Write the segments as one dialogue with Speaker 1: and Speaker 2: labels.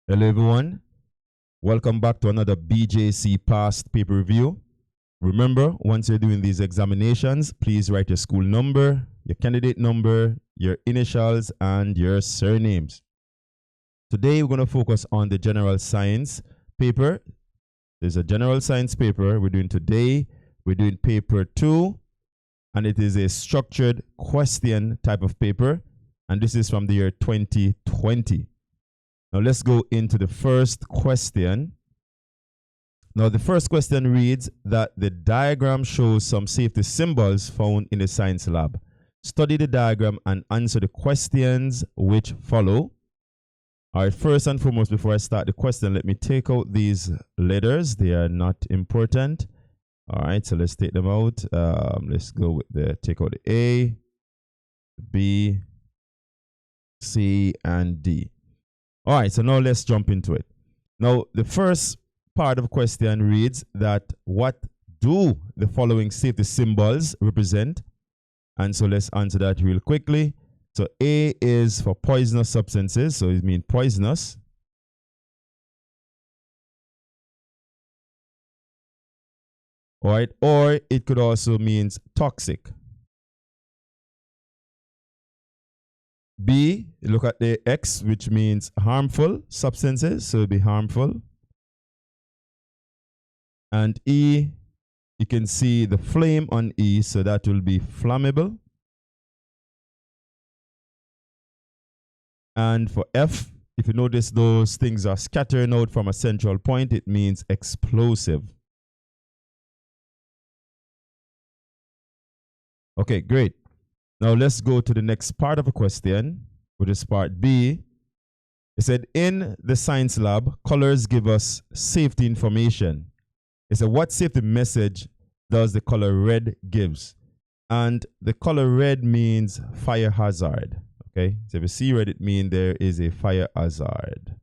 Speaker 1: Hello everyone, welcome back to another BJC past paper review. Remember, once you're doing these examinations, please write your school number, your candidate number, your initials, and your surnames. Today we're going to focus on the general science paper. There's a general science paper we're doing today. We're doing paper 2, and it is a structured question type of paper, and this is from the year 2020. Now let's go into the first question. Now the first question reads that the diagram shows some safety symbols found in the science lab. Study the diagram and answer the questions which follow. All right, first and foremost, before I start the question, let me take out these letters. They are not important. All right, so let's take them out. Let's go with take out the A, B, C, and D. All right, so now let's jump into it. Now, the first part of the question reads that what do the following safety symbols represent? And so let's answer that real quickly. So A is for poisonous substances, so it means poisonous. All right, or it could also mean toxic. B, look at the X, which means harmful substances, so it'll be harmful. And E, you can see the flame on E, so that will be flammable. And for F, if you notice those things are scattering out from a central point, it means explosive. Okay, great. Now let's go to the next part of the question, which is part B. It said, in the science lab, colors give us safety information. It said, what safety message does the color red gives? And the color red means fire hazard. Okay, so if you see red, it means there is a fire hazard.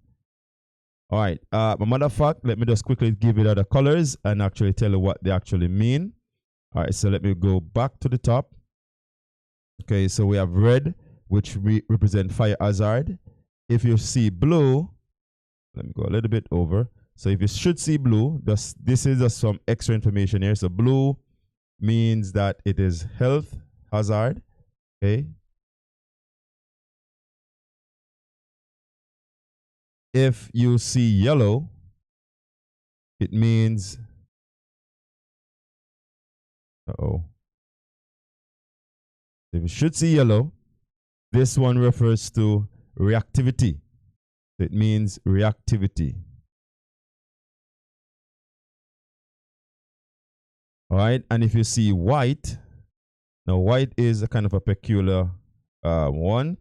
Speaker 1: All right, but matter of fact, let me just quickly give you the other colors and actually tell you what they actually mean. All right, so let me go back to the top. Okay, so we have red, which represent fire hazard. If you see blue, let me go a little bit over. So if you should see blue, this is just some extra information here. So blue means that it is health hazard. Okay. If you see yellow, it means, if you should see yellow, this one refers to reactivity. It means reactivity. All right, and if you see white, now white is a kind of a peculiar one.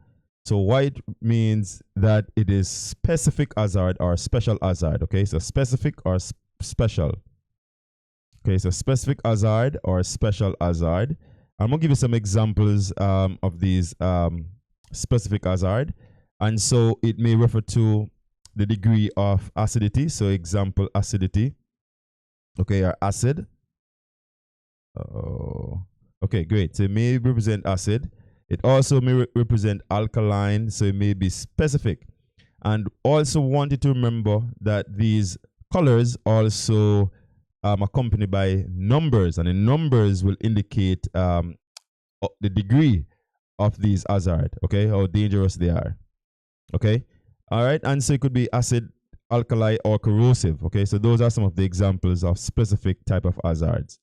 Speaker 1: So white means that it is specific hazard or special hazard. Okay, so specific or special. Okay, so specific hazard or special hazard. I'm going to give you some examples of these specific hazard. And so it may refer to the degree of acidity. So example, acidity. Okay, or acid. Okay, great. So it may represent acid. It also may represent alkaline. So it may be specific. And also wanted to remember that these colors also accompanied by numbers, and the numbers will indicate the degree of these hazard, okay, how dangerous they are. Okay, all right, and so it could be acid, alkali, or corrosive. Okay, so those are some of the examples of specific type of hazards.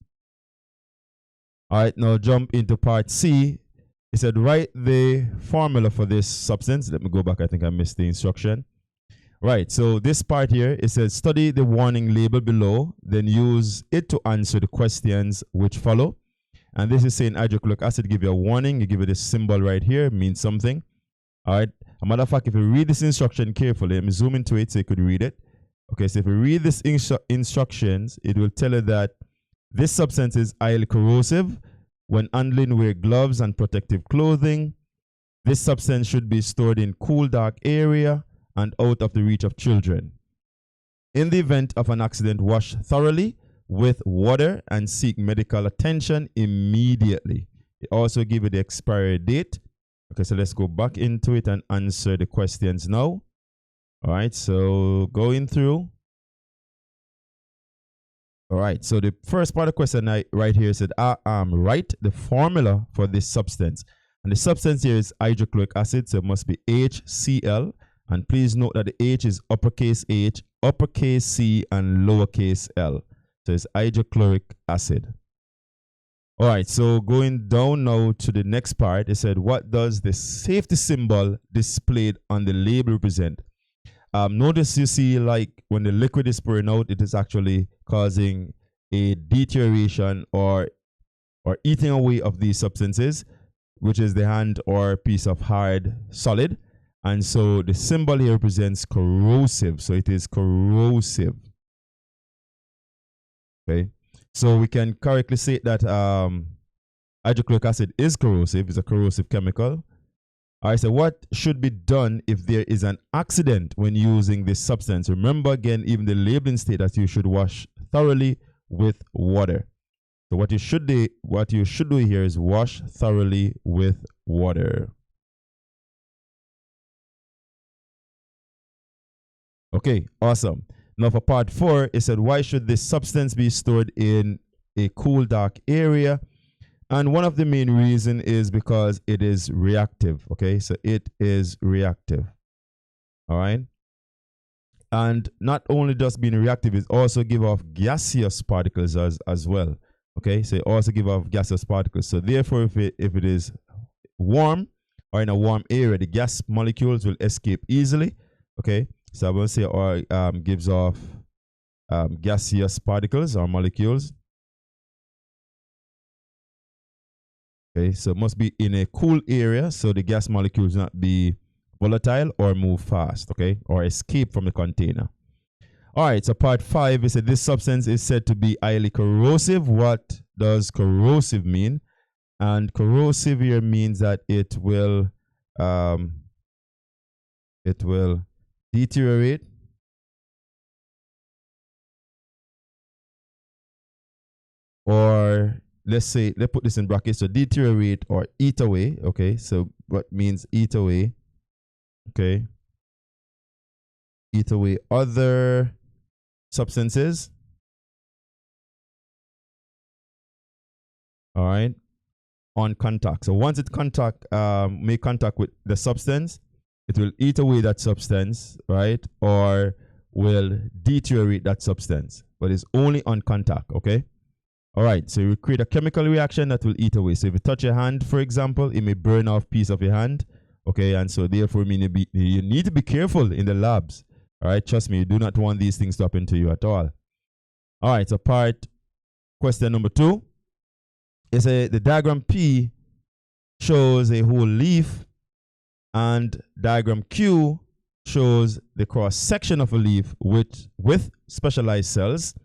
Speaker 1: All right, now jump into part C. It said write the formula for this substance. Let me go back, I think I missed the instruction. Right, so this part here, it says study the warning label below, then use it to answer the questions which follow. And this is saying hydrochloric acid give you a warning. You give it a symbol right here, means something. All right, a matter of fact, if you read this instruction carefully, let me zoom into it so you could read it. Okay, so if you read this instructions, it will tell you that this substance is highly corrosive. When handling, wear gloves and protective clothing. This substance should be stored in cool, dark area and out of the reach of children. In the event of an accident, wash thoroughly with water and seek medical attention immediately. It also gives you the expiry date. Okay, so let's go back into it and answer the questions now. All right, so going through. All right, so the first part of the question right here said, write the formula for this substance. And the substance here is hydrochloric acid, so it must be HCl. And please note that the H is uppercase H, uppercase C, and lowercase l. So it's hydrochloric acid. All right, so going down now to the next part, it said, what does the safety symbol displayed on the label represent? Notice you see, like when the liquid is pouring out, it is actually causing a deterioration or eating away of these substances, which is the hand or piece of hard solid. And so the symbol here represents corrosive. So it is corrosive. Okay. So we can correctly say that hydrochloric acid is corrosive. It's a corrosive chemical. All right, so what should be done if there is an accident when using this substance? Remember, again, even the labeling state that you should wash thoroughly with water. So what you should do here is wash thoroughly with water. Okay, awesome. Now for part 4, it said, why should this substance be stored in a cool, dark area? And one of the main reasons is because it is reactive. Okay, so it is reactive. All right. And not only does being reactive, it also give off gaseous particles as well. Okay, so it also give off gaseous particles. So therefore, if it is warm or in a warm area, the gas molecules will escape easily. Okay, so I will say or gives off gaseous particles or molecules. Okay, so it must be in a cool area so the gas molecules not be volatile or move fast, okay, or escape from the container. All right, so part 5 is that this substance is said to be highly corrosive. What does corrosive mean? And corrosive here means that it will deteriorate or let's put this in brackets. So deteriorate or eat away. Okay, so what means eat away? Okay, eat away other substances. All right, on contact. So once it make contact with the substance, it will eat away that substance, right? Or will deteriorate that substance, but it's only on contact. Okay. All right, so you create a chemical reaction that will eat away. So if you touch your hand, for example, it may burn off a piece of your hand. Okay, and so therefore you need to be careful in the labs. All right, trust me, you do not want these things to happen to you at all. All right, so question number 2 is the diagram P shows a whole leaf, and diagram Q shows the cross section of a leaf with specialized cells.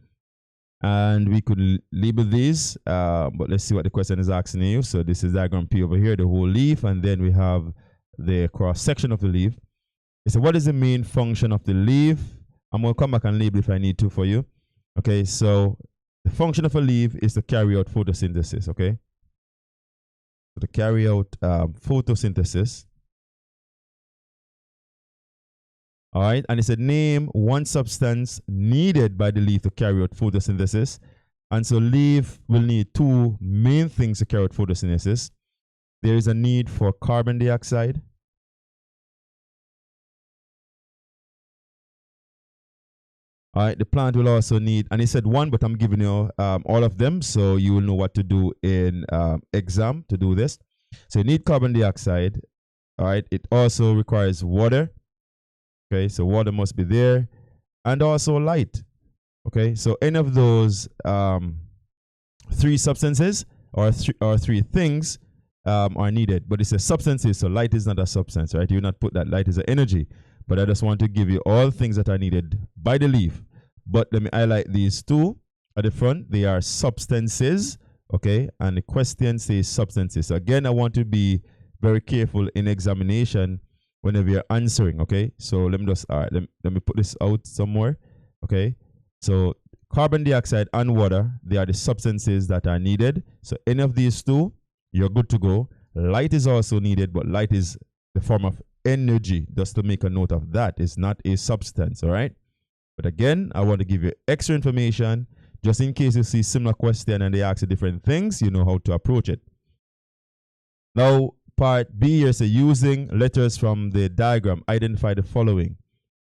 Speaker 1: And we could label these, but let's see what the question is asking you. So this is diagram P over here, the whole leaf, and then we have the cross section of the leaf. So what is the main function of the leaf? I'm going to come back and label if I need to for you. Okay, so the function of a leaf is to carry out photosynthesis. Okay, so to carry out photosynthesis. All right, and it said name one substance needed by the leaf to carry out photosynthesis. And so leaf will need 2 main things to carry out photosynthesis. There is a need for carbon dioxide. All right, the plant will also need, and it said 1, but I'm giving you all of them so you will know what to do in exam to do this. So you need carbon dioxide. All right, it also requires water. Okay, so water must be there, and also light. Okay, so any of those 3 substances or three things are needed, but it's a substances, so light is not a substance, right? You will not put that light is an energy, but I just want to give you all things that are needed by the leaf. But let me highlight these 2 at the front. They are substances, okay, and the question says substances. So again, I want to be very careful in examination whenever you're answering. Okay, so let me just let me put this out somewhere. Okay, so carbon dioxide and water, they are the substances that are needed. So any of these 2, you're good to go. Light is also needed, but light is the form of energy, just to make a note of that. It's not a substance, all right? But again, I want to give you extra information just in case you see similar question and they ask you different things, you know how to approach it. Now, part B here says using letters from the diagram, identify the following.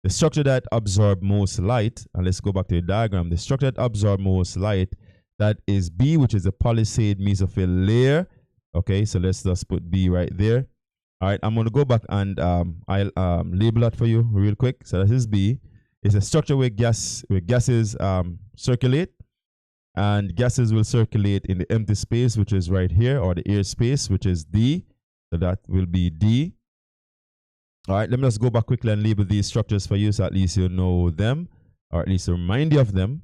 Speaker 1: The structure that absorbs most light, and let's go back to the diagram. The structure that absorbs most light, that is B, which is the Palisade mesophyll layer. Okay, so let's just put B right there. All right, I'm going to go back and I'll label that for you real quick. So this is B. It's a structure where gases circulate, and gases will circulate in the empty space, which is right here, or the air space, which is D. So that will be D. All right, let me just go back quickly and label these structures for you so at least you know them, or at least remind you of them.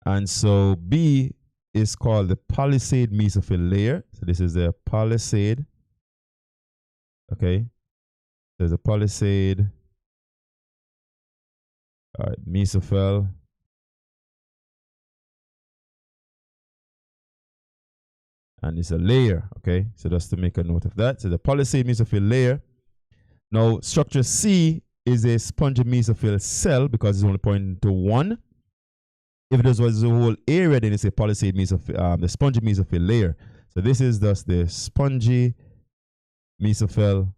Speaker 1: And so B is called the Palisade mesophyll layer. So this is the Palisade. Okay, there's a Palisade. All right, mesophyll. And it's a layer, okay? So just to make a note of that. So the Palisade mesophyll layer. Now, structure C is a spongy mesophyll cell because it's only pointing to one. If this was the whole area, then it's a Palisade mesophyll, the spongy mesophyll layer. So this is just the spongy mesophyll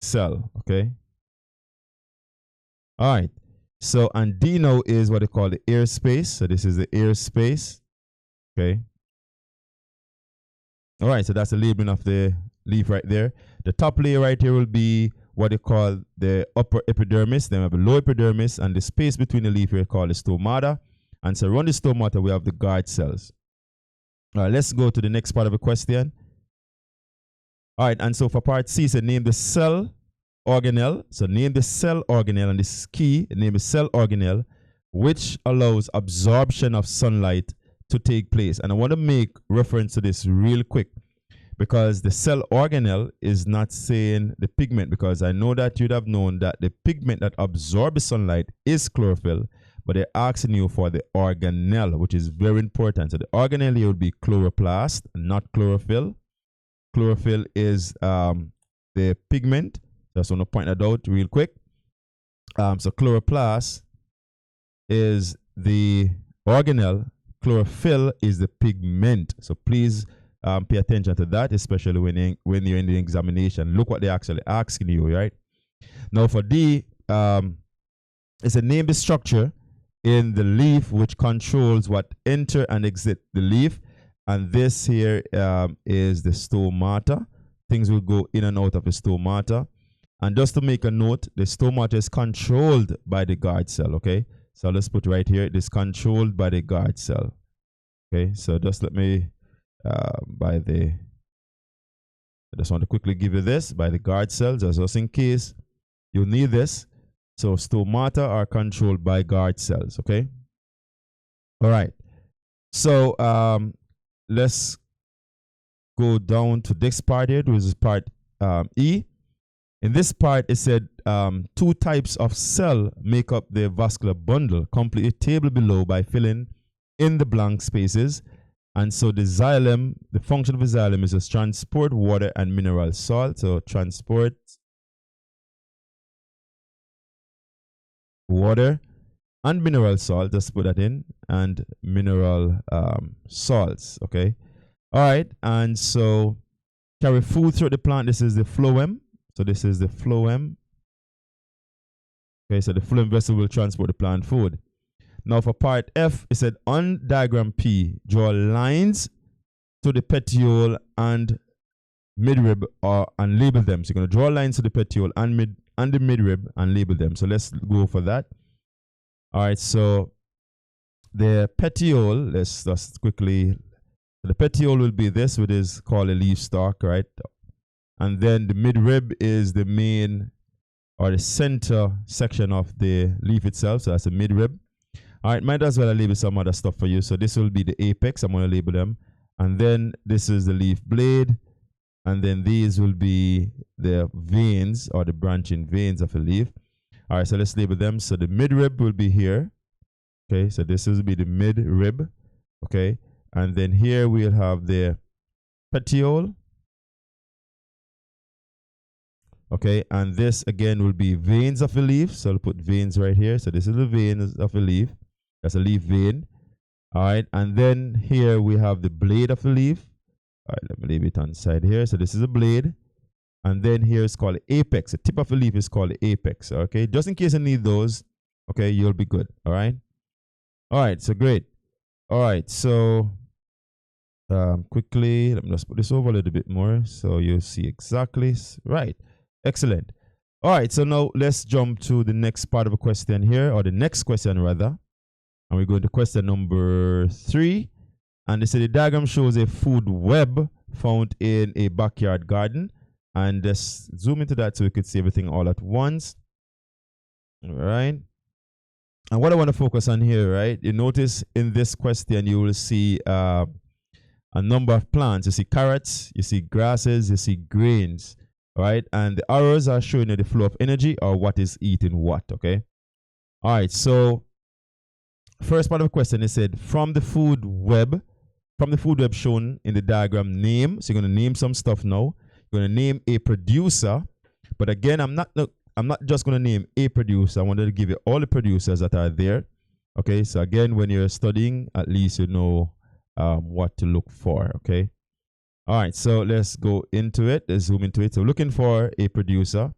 Speaker 1: cell, okay? All right. So, and D now is what they call the air space. So this is the air space, okay? All right, so that's the labeling of the leaf right there. The top layer right here will be what they call the upper epidermis. Then we have the lower epidermis, and the space between the leaf here called the stomata. And so around the stomata, we have the guard cells. All right, let's go to the next part of the question. All right, and so for part C, so name the cell organelle. So name the cell organelle, and this is key. Name the cell organelle, which allows absorption of sunlight to take place. And I want to make reference to this real quick because the cell organelle is not saying the pigment, because I know that you'd have known that the pigment that absorbs sunlight is chlorophyll, but they're asking you for the organelle, which is very important. So the organelle here would be chloroplast, not chlorophyll. Chlorophyll is the pigment. Just want to point that out real quick. So chloroplast is the organelle. Chlorophyll is the pigment. So please pay attention to that, especially when you're in the examination. Look what they're actually asking you, right? Now for D, it's a name the structure in the leaf which controls what enter and exit the leaf. And this here is the stomata. Things will go in and out of the stomata. And just to make a note, the stomata is controlled by the guard cell, okay? So let's put right here, it is controlled by the guard cell. Okay, so just let me, I just want to quickly give you this, by the guard cells, just in case you need this. So stomata are controlled by guard cells, okay? All right, so let's go down to this part here, which is part E. In this part, it said two types of cell make up the vascular bundle. Complete a table below by filling in the blank spaces. And so the xylem, the function of the xylem is to transport water and mineral salt. So transport water and mineral salt, just put that in, and mineral salts, okay? All right, and so carry food through the plant. This is the phloem. So this is the phloem. Okay, so the phloem vessel will transport the plant food. Now for part F, it said on diagram P, draw lines to the petiole and midrib and label them. So you're going to draw lines to the petiole and the midrib and label them. So let's go for that. All right, so the petiole, let's just quickly, the petiole will be this, which is called a leaf stalk, right? And then the midrib is the main or the center section of the leaf itself. So that's the midrib. All right, might as well label some other stuff for you. So this will be the apex. I'm going to label them. And then this is the leaf blade. And then these will be the veins or the branching veins of a leaf. All right, so let's label them. So the midrib will be here. Okay, so this will be the midrib. Okay, And then here we'll have the petiole. Okay, and this again will be veins of a leaf. So I'll put veins right here. So this is the veins of a leaf. That's a leaf vein. All right, and then here we have the blade of the leaf. All right, let me leave it on the side here. So this is a blade. And then here is called the apex. The tip of the leaf is called the apex. Okay, just in case you need those, okay, you'll be good. All right. All right, so great. All right, so quickly, let me just put this over a little bit more so you see exactly. Right. Excellent. All right, so now let's jump to the next part of a question here, or the next question rather. And we're going to question number 3. And they say the diagram shows a food web found in a backyard garden. And let's zoom into that so we could see everything all at once. All right. And what I want to focus on here, right? You notice in this question, you will see a number of plants. You see carrots, you see grasses, you see grains, right? And the arrows are showing you the flow of energy or what is eating what, okay? All right, so first part of the question, it said from the food web shown in the diagram, name. So you're going to name some stuff now. You're going to name a producer. But again, I'm not just going to name a producer. I wanted to give you all the producers that are there. Okay, so again, when you're studying, at least you know what to look for. Okay. All right, so let's go into it. Let's zoom into it. So looking for a producer.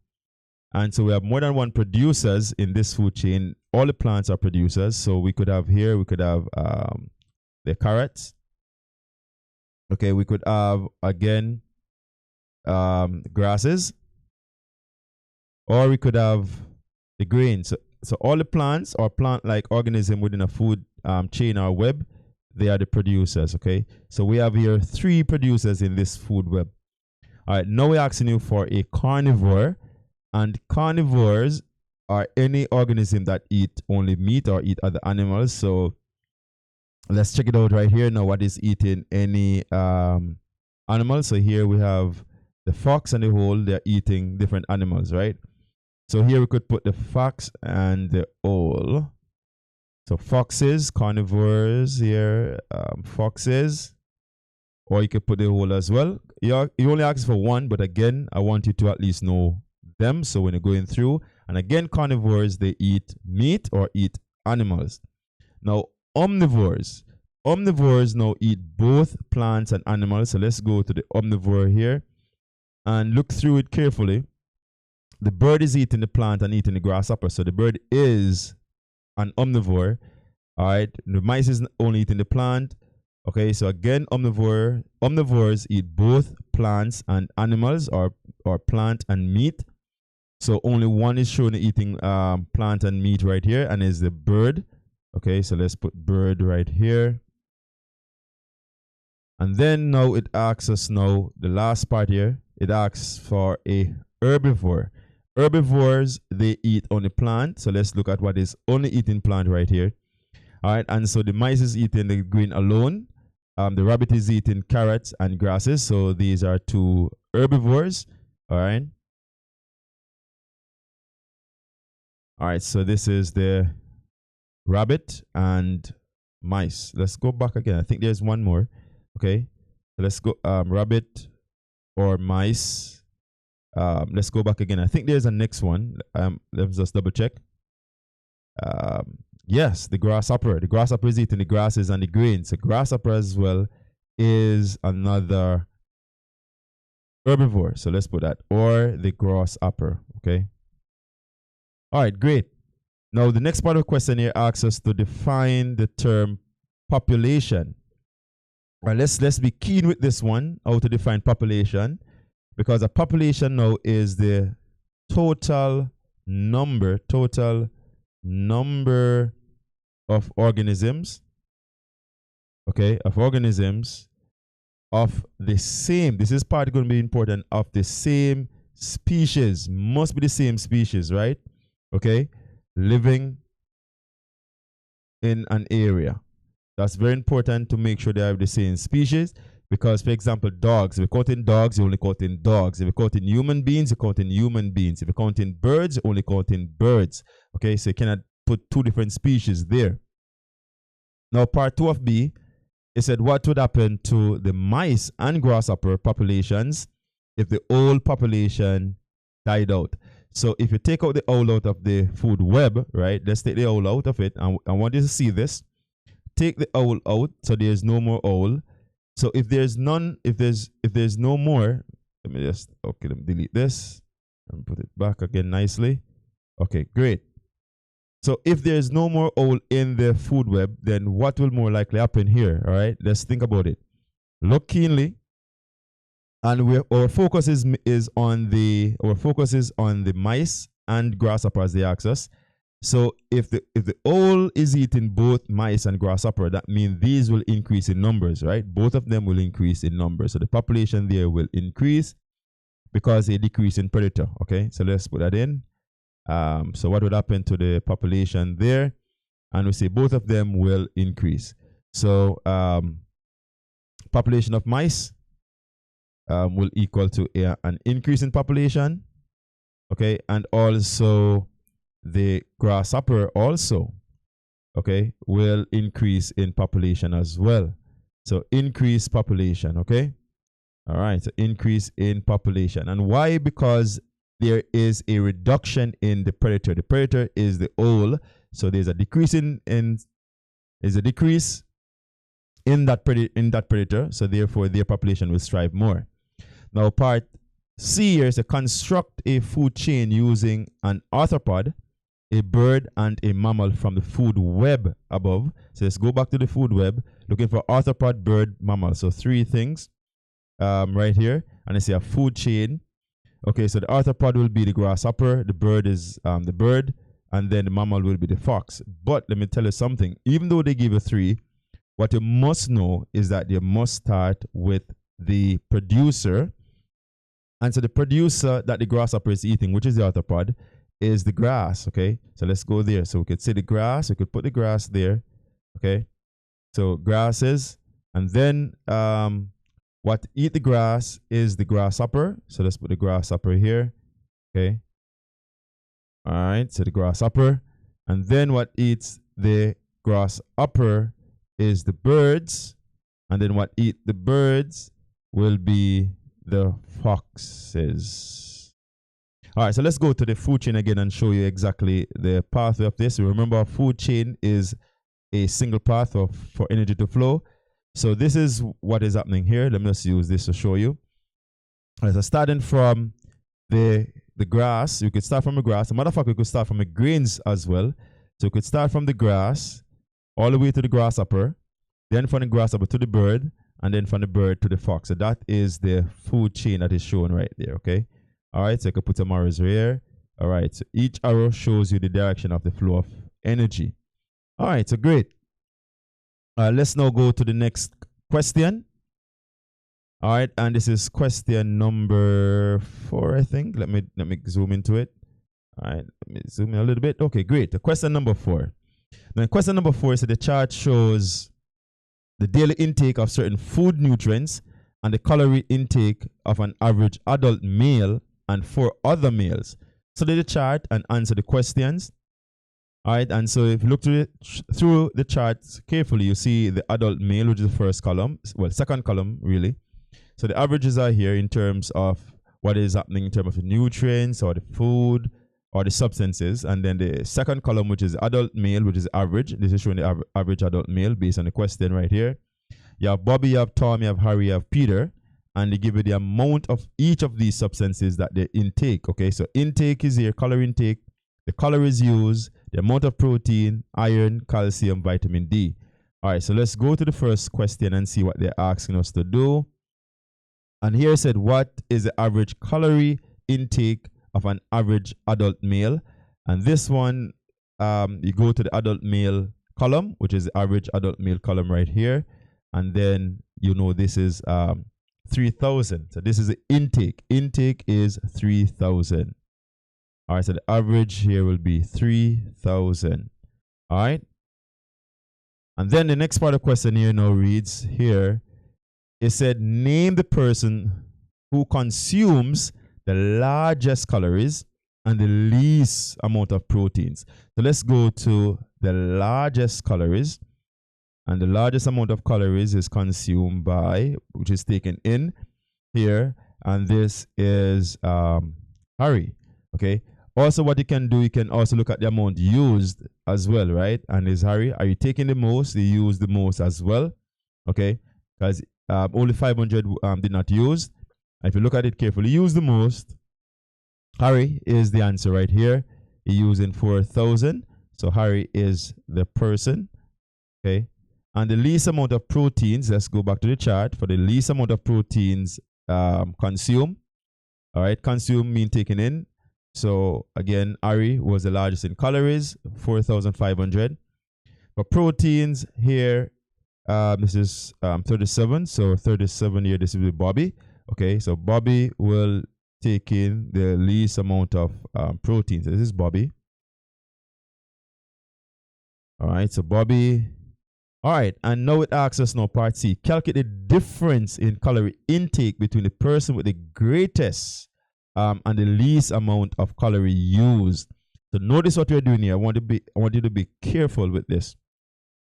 Speaker 1: And so we have more than one producers in this food chain. All the plants are producers. So we could have here, we could have the carrots. Okay, we could have, again, grasses. Or we could have the grains. So all the plants or plant-like organism within a food chain or web, they are the producers, okay? So we have here 3 producers in this food web. All right, now we're asking you for a carnivore. And carnivores are any organism that eat only meat or eat other animals. So let's check it out right here now. What is eating any animal? So here we have the fox and the owl. They're eating different animals, right? So here we could put the fox and the owl. So foxes, carnivores here, foxes. Or you could put the owl as well. You only ask for one, but again, I want you to at least know them. So when you're going through, and again, carnivores, they eat meat or eat animals. Now, omnivores. Omnivores now eat both plants and animals. So let's go to the omnivore here and look through it carefully. The bird is eating the plant and eating the grasshopper. So the bird is an omnivore. All right. The mice is only eating the plant. Okay. So again, omnivores eat both plants and animals or plant and meat. So only one is shown eating plant and meat right here, and is the bird. Okay. So let's put bird right here. And then now it asks us now, the last part here, it asks for a herbivore. Herbivores, they eat only plant. So let's look at what is only eating plant right here. All right. And so the mice is eating the green alone. The rabbit is eating carrots and grasses. So these are 2 herbivores. All right. All right. So this is the rabbit and mice. Let's go back again. I think there's one more. Okay. So let's go rabbit or mice. Let's go back again. I think there's a next one. Let's just double check. Yes, the grasshopper. The grasshopper is eating the grasses and the grains. The grasshopper as well is another herbivore. So let's put that. Or the grasshopper. Okay. All right, great. Now the next part of the question here asks us to define the term population. All right, let's be keen with this one. How to define population. Because a population now is the total number of organisms, okay, of organisms of the same, this is part going to be important, of the same species, must be the same species, right? Okay, living in an area. That's very important to make sure they have the same species. Because, for example, dogs, if you're counting dogs, you're only counting dogs. If you're counting human beings, you're counting human beings. If you're counting birds, you're only counting birds. Okay, so you cannot put 2 different species there. Now, part 2 of B, it said what would happen to the mice and grasshopper populations if the whole population died out. So if you take out the owl out of the food web, right? Let's take the owl out of it. And I want you to see this. Take the owl out, so there's no more owl. So if there's none, if there's no more, let me delete this and put it back again nicely. Okay, great. So if there's no more owl in the food web, then what will more likely happen here? All right, let's think about it. Look keenly. And our focus is on the mice and grasshopper as the axis. So if the owl is eating both mice and grasshopper, that means these will increase in numbers, right? Both of them will increase in numbers. So the population there will increase because they decrease in predator. Okay, so let's put that in. So what would happen to the population there? And we say both of them will increase. So population of mice will equal to an increase in population, okay, and also the grasshopper also, okay, will increase in population as well. So increase population, okay, all right, so increase in population. And why? Because there is a reduction in the predator. The predator is the owl, so there's a decrease in that predator, so therefore their population will strive more. Now, part C here is to construct a food chain using an arthropod, a bird, and a mammal from the food web above. So let's go back to the food web, looking for arthropod, bird, mammal. So 3 things right here. And I say a food chain. Okay, so the arthropod will be the grasshopper, the bird is the bird, and then the mammal will be the fox. But let me tell you something. Even though they give you 3, what you must know is that you must start with the producer. And so the producer that the grasshopper is eating, which is the arthropod, is the grass, okay? So let's go there. So we could say the grass, we could put the grass there, okay? So grasses, and then what eat the grass is the grasshopper. So let's put the grasshopper here, okay? All right, so the grasshopper. And then what eats the grasshopper is the birds. And then what eat the birds will be the foxes. All right, so let's go to the food chain again and show you exactly the pathway of this. Remember, our food chain is a single path for energy to flow. So this is what is happening here. Let me just use this to show you. All right, so starting from the grass, you could start from the grass. As a matter of fact, we could start from the grains as well. So we could start from the grass all the way to the grasshopper, then from the grasshopper to the bird, and then from the bird to the fox. So that is the food chain that is shown right there, okay? All right, so I could put some arrows here. All right, so each arrow shows you the direction of the flow of energy. All right, so great. Let's now go to the next question. All right, and this is question number 4, I think. Let me zoom into it. All right, let me zoom in a little bit. Okay, great. Question number 4. Now, question number 4 is that the chart shows the daily intake of certain food nutrients and the calorie intake of an average adult male and 4 other males. So do the chart and answer the questions. All right, and so if you look through the charts carefully, you see the adult male, which is the first column, well, second column, really. So the averages are here in terms of what is happening in terms of the nutrients or the food or the substances. And then the second column, which is adult male, which is average. This is showing the average adult male based on the question right here. You have Bobby, you have Tom, you have Harry, you have Peter. And they give you the amount of each of these substances that they intake. Okay, so intake is here, calorie intake. The calories used, the amount of protein, iron, calcium, vitamin D. All right, so let's go to the first question and see what they're asking us to do. And here it said, what is the average calorie intake of an average adult male? And this one, you go to the adult male column, which is the average adult male column right here. And then, you know, this is 3,000. So this is the intake. Intake is 3,000. All right, so the average here will be 3,000. All right. And then the next part of the question here now reads here. It said, name the person who consumes the largest calories and the least amount of proteins. So let's go to the largest calories. And the largest amount of calories is consumed by, which is taken in here. And this is Harry. Okay. Also, what you can do, you can also look at the amount used as well, right? And is Harry, are you taking the most? You use the most as well. Okay. Because only 500 did not use. If you look at it carefully, use the most. Harry is the answer right here. He using 4,000. So Harry is the person. Okay. And the least amount of proteins, let's go back to the chart. For the least amount of proteins consumed. All right. Consume mean taken in. So again, Harry was the largest in calories, 4,500. For proteins here, this is 37. So 37 here, this will be Bobby. Okay, so Bobby will take in the least amount of proteins. This is Bobby. All right, so Bobby. All right, and now it asks us now, part C. Calculate the difference in calorie intake between the person with the greatest and the least amount of calorie used. So notice what we're doing here. I want you to be careful with this.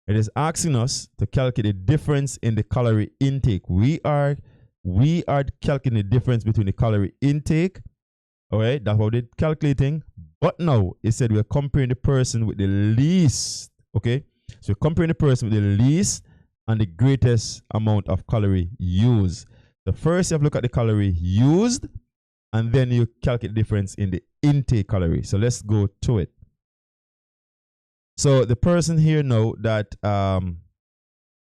Speaker 1: It is asking us to calculate the difference in the calorie intake. We are calculating the difference between the calorie intake. All right, that's what we're calculating. But now it said we're comparing the person with the least. Okay, so we're comparing the person with the least and the greatest amount of calorie used. So first you have to look at the calorie used, and then you calculate the difference in the intake calorie. So let's go to it. So the person here know that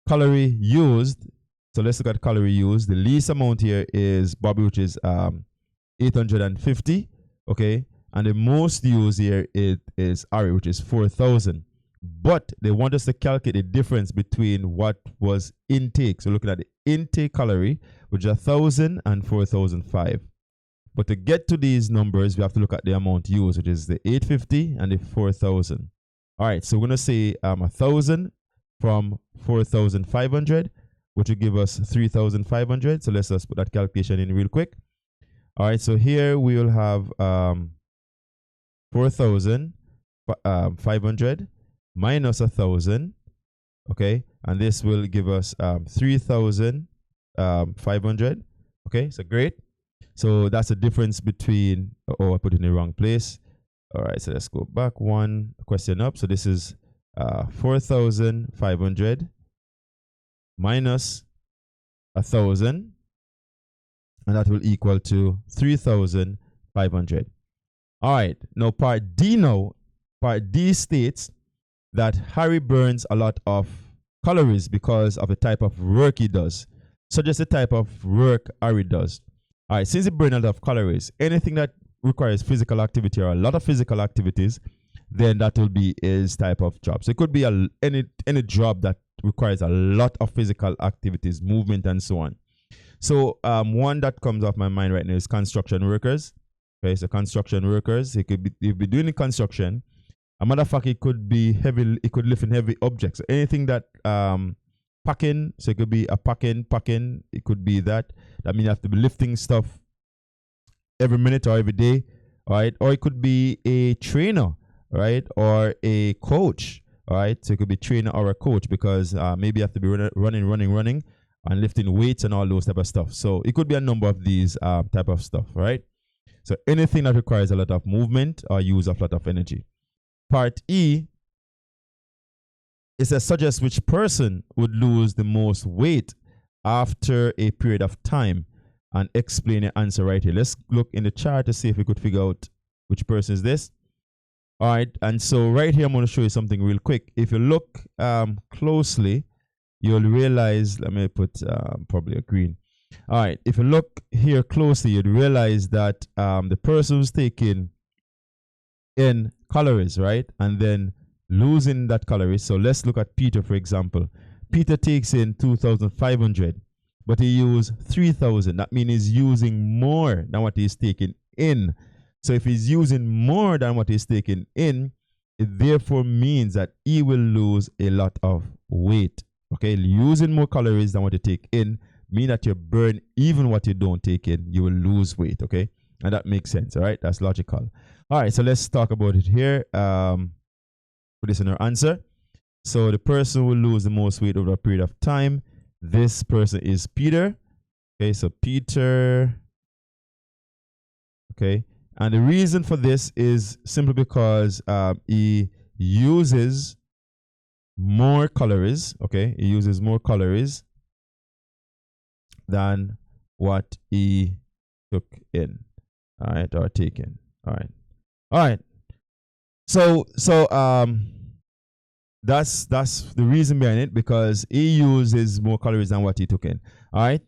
Speaker 1: calorie used. So let's look at calorie used. The least amount here is Bobby, which is 850. Okay. And the most used here is Ari, which is 4,000. But they want us to calculate the difference between what was intake. So looking at the intake calorie, which is 1,000 and 4,005. But to get to these numbers, we have to look at the amount used, which is the 850 and the 4,000. All right, so we're going to say 1,000 from 4,500, which will give us 3,500. So let's just put that calculation in real quick. All right, so here we will have 4,500 minus 1,000. Okay, and this will give us 3,500. Okay, so great. So that's the difference between, I put it in the wrong place. All right, so let's go back one question up. So this is 4,500 minus 1,000, and that will equal to 3,500. All right, now part D states that Harry burns a lot of calories because of the type of work he does. So just the type of work Harry does. All right, since he burns a lot of calories, anything that requires physical activity or a lot of physical activities, then that will be his type of job. So it could be any job that requires a lot of physical activities, movement, and so on. So one that comes off my mind right now is construction workers. Okay, so construction workers, it could be doing the construction. A matter of fact, it could be heavy. It could lift in heavy objects. So anything that packing. So it could be a packing. It could be that. That means you have to be lifting stuff every minute or every day, all right? Or it could be a trainer, right? Or a coach, all right? So it could be trainer or a coach, because maybe you have to be running, and lifting weights and all those type of stuff. So it could be a number of these type of stuff, right? So anything that requires a lot of movement or use of a lot of energy. Part E, it says suggest which person would lose the most weight after a period of time, and explain the answer right here. Let's look in the chart to see if we could figure out which person is this. All right, and so right here I'm going to show you something real quick. If you look closely, you'll realize, let me put probably a green. All right, if you look here closely, you'd realize that the person who's taking in calories, right, and then losing that calories. So let's look at Peter, for example. Peter takes in 2,500, but he used 3,000. That means he's using more than what he's taking in. So if he's using more than what he's taking in, it therefore means that he will lose a lot of weight. Okay, using more calories than what you take in mean that you burn even what you don't take in, you will lose weight. Okay, and that makes sense. All right, that's logical. All right, so let's talk about it here. Put this in our answer. So the person who will lose the most weight over a period of time, this person is Peter. Okay, so Peter. Okay, and the reason for this is simply because he uses more calories. Okay, he uses more calories than what he took in. All right, or taken. All right. So that's the reason behind it, because he uses more calories than what he took in. All right,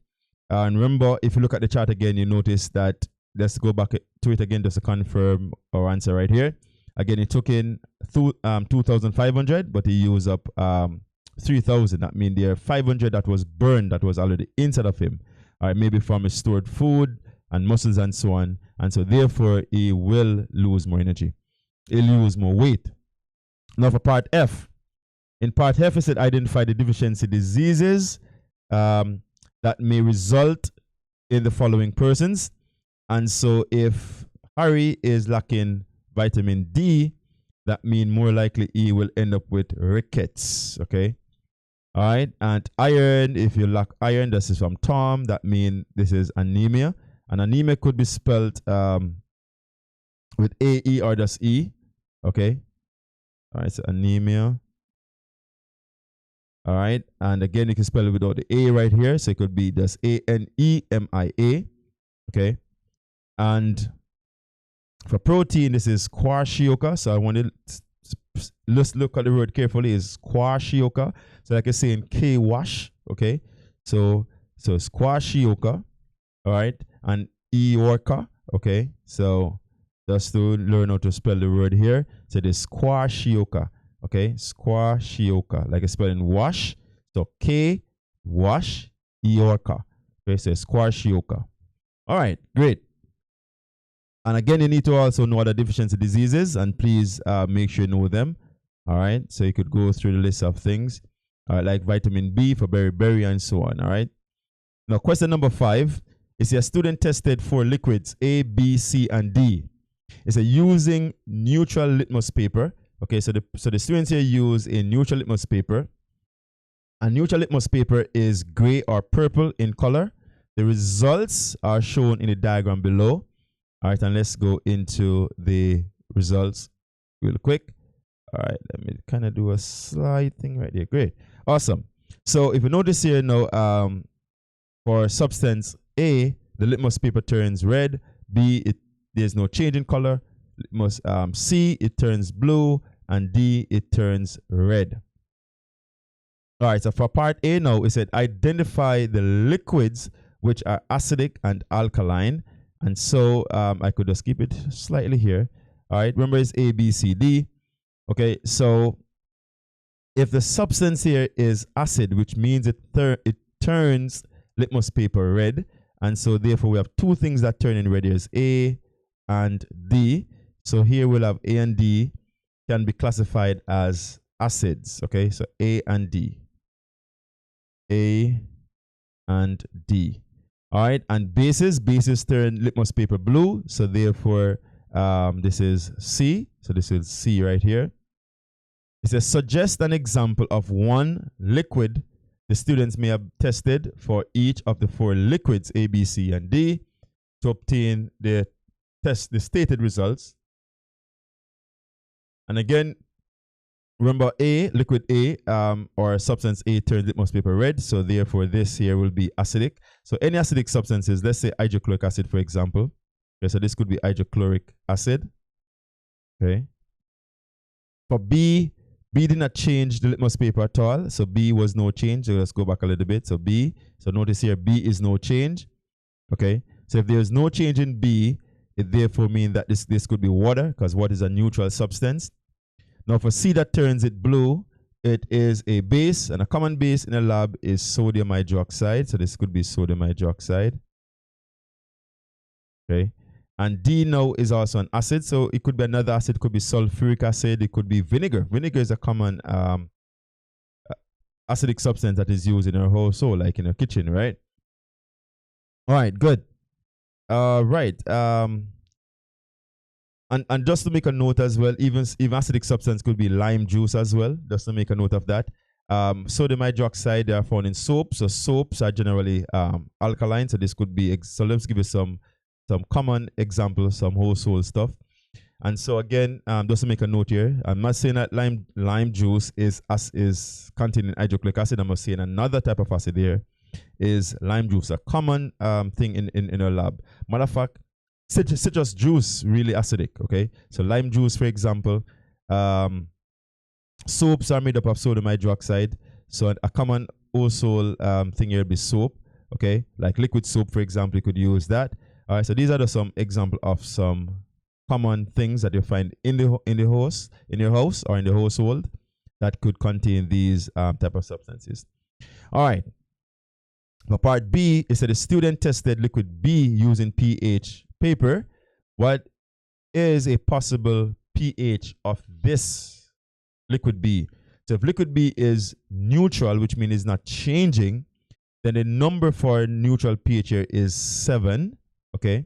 Speaker 1: and remember, if you look at the chart again, you notice that. Let's go back to it again just to confirm our answer right here. Again, he took in 2,500, but he used up 3,000. That means there are 500 that was burned, that was already inside of him. All right, maybe from his stored food and muscles and so on. And so therefore, he will lose more energy. He'll lose more weight. Now for part F. In part F, it said identify the deficiency diseases that may result in the following persons. And so if Harry is lacking vitamin D, that means more likely he will end up with rickets. Okay. All right. And iron, if you lack iron, this is from Tom. That means this is anemia. And anemia could be spelled with A-E or just E. Okay. All right. So anemia. All right. And again, you can spell it without the A right here. So it could be just A-N-E-M-I-A. Okay. And for protein, this is kwashiorkor. So I want to let's look at the word carefully. Is kwashiorkor. So like I say in K-wash. Okay. So it's kwashiorkor. All right. And eorka. Okay. So just to learn how to spell the word here. So this kwashiorkor. Okay. Kwashiorkor. Like I spell in wash. So K wash eorka. Okay. So it's kwashiorkor. All right. Great. And again, you need to also know other deficiency diseases, and please make sure you know them. All right. So you could go through the list of things, like vitamin B for beriberi and so on. All right. Now, question number 5 is a student tested for liquids A, B, C, and D. It's a using neutral litmus paper. Okay. So the students here use a neutral litmus paper. A neutral litmus paper is gray or purple in color. The results are shown in the diagram below. All right, and let's go into the results real quick. All right, let me kind of do a slide thing right there. Great. Awesome. So if you notice here now, for substance A, the litmus paper turns red. B, there's no change in color. Litmus, C, it turns blue. And D, it turns red. All right, so for part A now, it said identify the liquids which are acidic and alkaline. And so I could just keep it slightly here. All right, remember it's A, B, C, D. Okay, so if the substance here is acid, which means it turns litmus paper red. And so therefore we have two things that turn in red. Here's A and D. So here we'll have A and D can be classified as acids. Okay, so A and D. A and D. All right, and bases turn litmus paper blue. So therefore, this is C. So this is C right here. It says suggest an example of one liquid the students may have tested for each of the 4 liquids A, B, C, and D to obtain the stated results. And again, remember liquid A or substance A turns litmus paper red. So therefore this here will be acidic. So any acidic substances, let's say hydrochloric acid, for example. Okay, so this could be hydrochloric acid. Okay. For B did not change the litmus paper at all. So B was no change. So let's go back a little bit. So B, so notice here B is no change. Okay. So if there's no change in B, it therefore means that this could be water, because water is a neutral substance. Now for C that turns it blue, it is a base, and a common base in a lab is sodium hydroxide. So this could be sodium hydroxide. Okay. And D now is also an acid. So it could be another acid, it could be sulfuric acid, it could be vinegar. Vinegar is a common acidic substance that is used in our household, like in our kitchen, right? All right, good. Right. And just to make a note as well, even acidic substance could be lime juice as well, just to make a note of that. Sodium hydroxide, they are found in soaps. So soaps are generally alkaline. So this could be, so let's give you some common examples, some household stuff. And so again, just to make a note here, I'm not saying that lime juice is containing hydrochloric acid. I'm not saying another type of acid here is lime juice, a common thing in our lab. Matter of fact, citrus juice really acidic. Okay, so lime juice, for example. Soaps are made up of sodium hydroxide. So a common household thing here would be soap. Okay, like liquid soap, for example, you could use that. All right, so these are just some example of some common things that you find in your house or in the household that could contain these type of substances. All right. For part B, it said the student tested liquid B using pH paper. What is a possible pH of this liquid B? So if liquid B is neutral, which means it's not changing, then the number for neutral pH here is 7. Okay.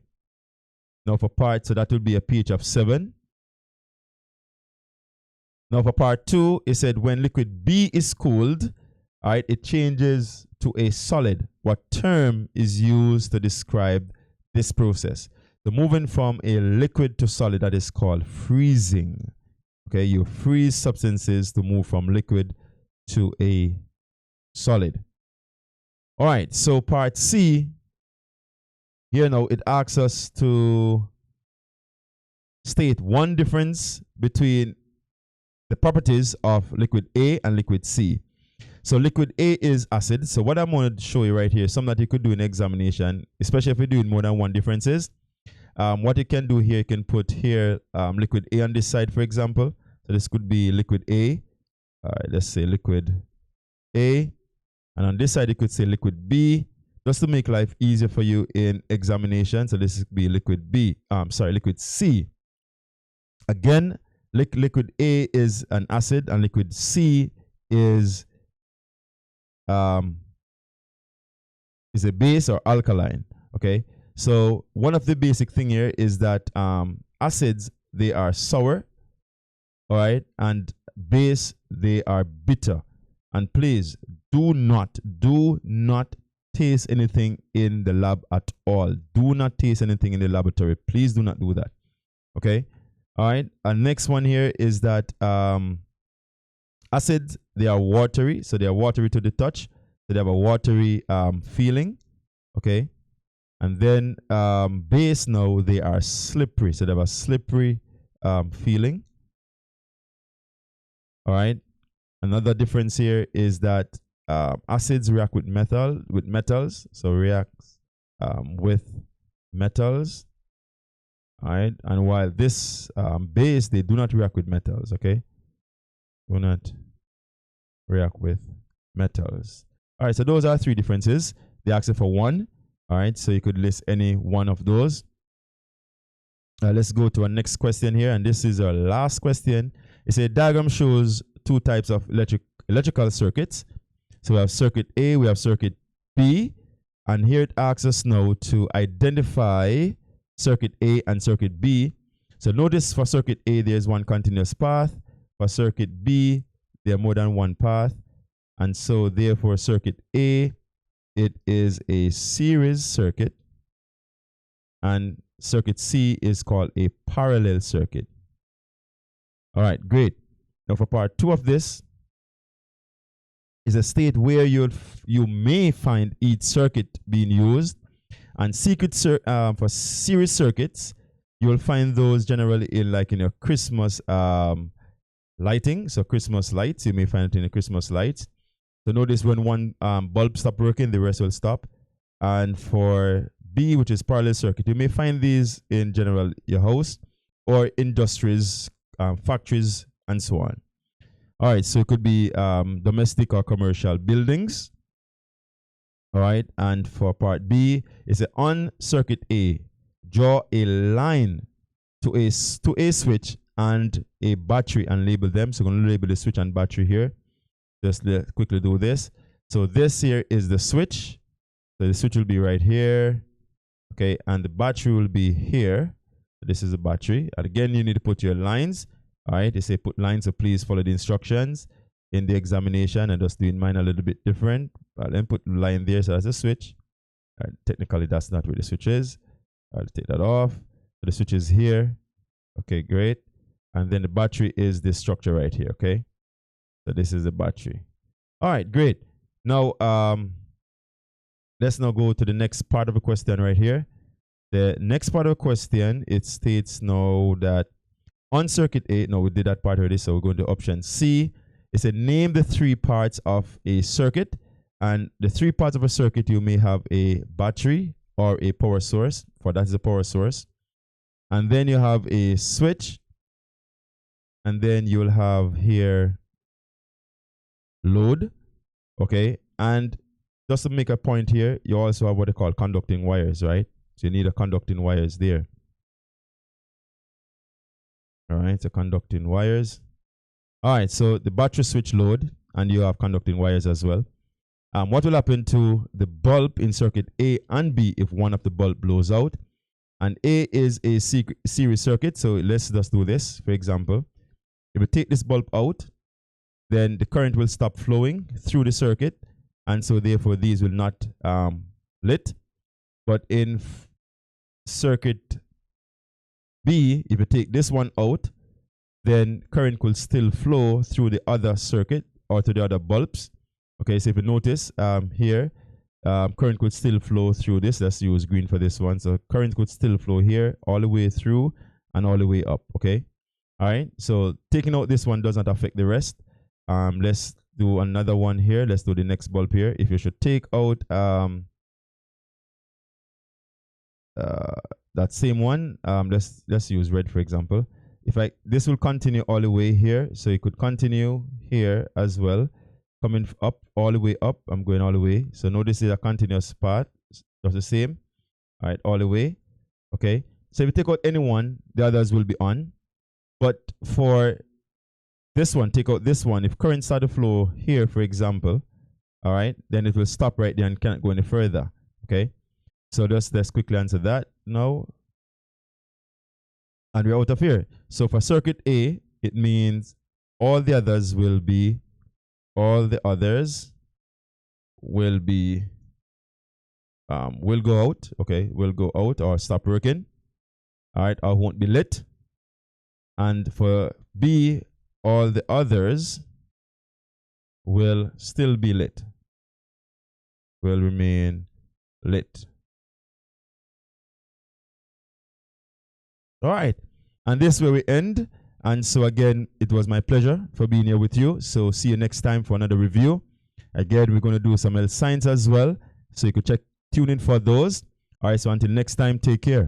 Speaker 1: Now for part, so that will be a pH of 7. Now for part 2, it said when liquid B is cooled, all right, it changes to a solid. What term is used to describe this process? So moving from a liquid to solid, that is called freezing. Okay, you freeze substances to move from liquid to a solid. All right, so part C, here now it asks us to state one difference between the properties of liquid A and liquid C. So liquid A is acid. So what I'm going to show you right here, something that you could do in examination, especially if you're doing more than one differences. What you can do here, you can put here liquid A on this side, for example. So this could be liquid A. All right, let's say liquid A. And on this side, you could say liquid B, just to make life easier for you in examination. So this would be liquid B. Liquid C. Again, liquid A is an acid, and liquid C is a base or alkaline. Okay, so one of the basic thing here is that acids, they are sour, all right, and base, they are bitter. And please do not taste anything in the lab at all. Do not taste anything in the laboratory. Please do not do that. Okay, all right. And next one here is that acids, they are watery, so they are watery to the touch. So they have a watery feeling. Okay, and then base, now they are slippery, so they have a slippery feeling. All right. Another difference here is that acids react with metals, so reacts with metals. All right, and while this base, they do not react with metals. Okay, do not react with metals. All right, so those are 3 differences. They asked for 1. All right, so you could list any one of those. Let's go to our next question here, and this is our last question. It's a diagram shows 2 types of electrical circuits. So we have circuit A, we have circuit B, and here it asks us now to identify circuit A and circuit B. So notice for circuit A, there's one continuous path. For circuit B, there are more than one path. And so therefore circuit A, it is a series circuit, and circuit C is called a parallel circuit. All right, great. Now for part 2 of this is a state where you may find each circuit being used. And for series circuits, you will find those generally in your Christmas lighting. So Christmas lights, you may find it in a Christmas lights. So notice when one bulb stops working, the rest will stop. And for B, which is parallel circuit, you may find these in general your house or industries, factories, and so on. All right, so it could be domestic or commercial buildings. All right, and for part B, it's on circuit A, draw a line to a switch and a battery and label them. So I'm going to label the switch and battery here. Just quickly do this. So this here is the switch. So the switch will be right here. Okay, and the battery will be here. This is the battery. And again, you need to put your lines. All right, they say put lines, so please follow the instructions in the examination. And just doing mine a little bit different. I'll then put the line there, so that's a switch. Technically, that's not where the switch is. I'll take that off. So the switch is here. Okay, great. And then the battery is this structure right here. Okay, so this is the battery. All right, great. Now, let's now go to the next part of the question right here. The next part of the question, it states now that on circuit A, no, we did that part already, so we're going to option C. It said name the 3 parts of a circuit. And the 3 parts of a circuit, you may have a battery or a power source. For that is a power source. And then you have a switch. And then you'll have here load. Okay. And just to make a point here, you also have what they call conducting wires, right? So you need a conducting wires there. All right. So conducting wires. All right. So the battery, switch, load, and you have conducting wires as well. What will happen to the bulb in circuit A and B if one of the bulb blows out? And A is a series circuit, so let's just do this. For example, if we take this bulb out, then the current will stop flowing through the circuit, and so therefore these will not lit. But in circuit B, if you take this one out, then current will still flow through the other circuit or to the other bulbs. Okay, so if you notice here, current could still flow through this. Let's use green for this one. So current could still flow here all the way through and all the way up. Okay, all right. So taking out this one does not affect the rest. Let's do another one here. Let's do the next bulb here. If you should take out that same one, let's use red for example. This will continue all the way here, so it could continue here as well. Coming up all the way up, I'm going all the way. So notice this is a continuous path, just the same. All right, all the way. Okay. So if you take out any one, the others will be on. But for this one, take out this one. If current start to flow here, for example, all right, then it will stop right there and can't go any further. Okay. So let's quickly answer that now. And we're out of here. So for circuit A, it means all the others will be will go out. Okay, will go out or stop working. All right, or won't be lit. And for B, all the others will still be lit, will remain lit. All right, and this is where we end. And so again, it was my pleasure for being here with you. So see you next time for another review. Again, we're going to do some health science as well, so you could tune in for those. All right, so until next time, take care.